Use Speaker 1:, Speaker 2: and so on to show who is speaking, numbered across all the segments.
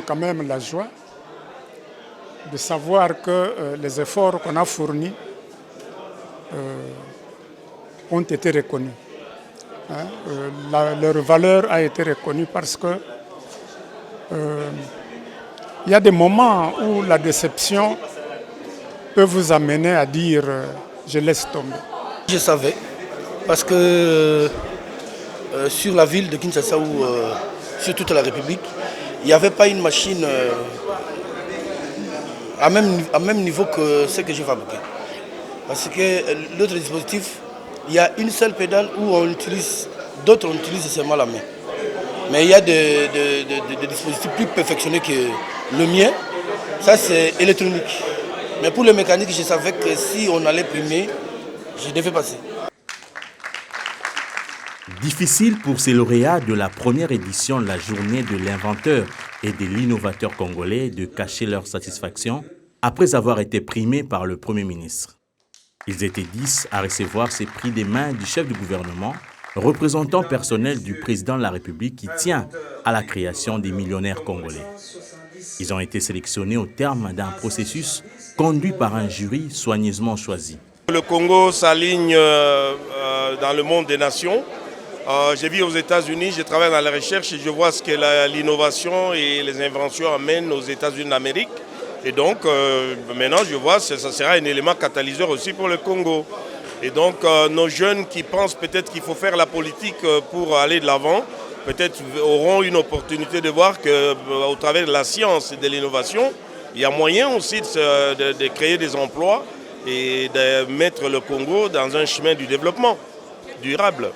Speaker 1: Quand même la joie de savoir que les efforts qu'on a fournis ont été reconnus. Leur valeur a été reconnue parce que il y a des moments où la déception peut vous amener à dire je laisse tomber.
Speaker 2: Je savais, parce que sur la ville de Kinshasa ou sur toute la République, il n'y avait pas une machine à même niveau que ce que j'ai fabriqué. Parce que l'autre dispositif, il y a une seule pédale où on utilise, d'autres on utilise seulement la main. Mais il y a des dispositifs plus perfectionnés que le mien, ça c'est électronique. Mais pour le mécanique, je savais que si on allait primer, je devais passer.
Speaker 3: Difficile pour ces lauréats de la première édition de la journée de l'inventeur et de l'innovateur congolais de cacher leur satisfaction après avoir été primés par le Premier ministre. Ils étaient 10 à recevoir ces prix des mains du chef du gouvernement, représentant personnel du président de la République qui tient à la création des millionnaires congolais. Ils ont été sélectionnés au terme d'un processus conduit par un jury soigneusement choisi.
Speaker 4: Le Congo s'aligne dans le monde des nations. J'ai vu aux États-Unis, je travaille dans la recherche et je vois ce que l'innovation et les inventions amènent aux États-Unis d'Amérique. Et donc maintenant je vois que ça sera un élément catalyseur aussi pour le Congo. Et donc nos jeunes qui pensent peut-être qu'il faut faire la politique pour aller de l'avant, peut-être auront une opportunité de voir qu'au travers de la science et de l'innovation, il y a moyen aussi de créer des emplois et de mettre le Congo dans un chemin du développement durable.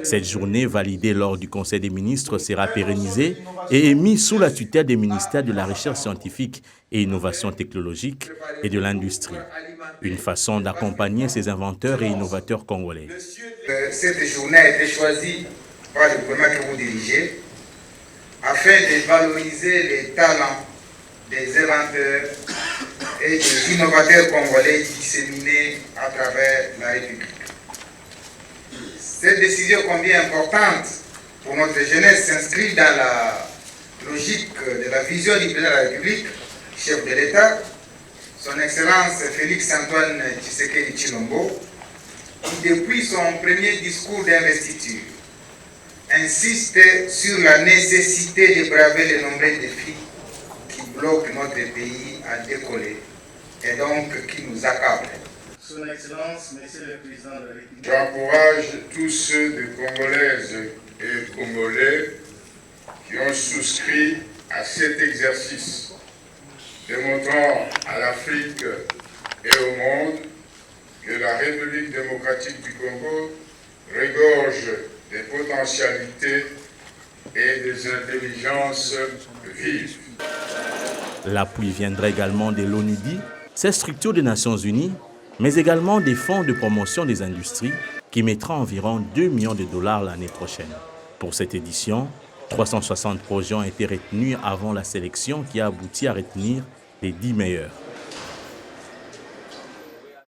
Speaker 3: Cette journée, validée lors du Conseil des ministres, sera pérennisée et est mise sous la tutelle des ministères de la Recherche scientifique et innovation technologique et de l'industrie. Une façon d'accompagner ces inventeurs et innovateurs congolais.
Speaker 5: Cette journée a été choisie par le gouvernement que vous dirigez afin de valoriser les talents des inventeurs et des innovateurs congolais disséminés à travers la République. Cette décision combien importante pour notre jeunesse s'inscrit dans la logique de la vision du président de la République, chef de l'État, son Excellence Félix-Antoine Tshisekedi Tshilombo, qui depuis son premier discours d'investiture insiste sur la nécessité de braver les nombreux défis qui bloquent notre pays à décoller et donc qui nous accablent.
Speaker 2: Son Excellence, Monsieur le Président de la République.
Speaker 6: J'encourage tous ceux de Congolaises et Congolais qui ont souscrit à cet exercice, démontrant à l'Afrique et au monde que la République démocratique du Congo regorge des potentialités et des intelligences vives.
Speaker 3: L'appui viendra également de l'ONUDI, cette structure des Nations Unies, mais également des fonds de promotion des industries qui mettra environ 2 millions de dollars l'année prochaine. Pour cette édition, 360 projets ont été retenus avant la sélection qui a abouti à retenir les 10 meilleurs.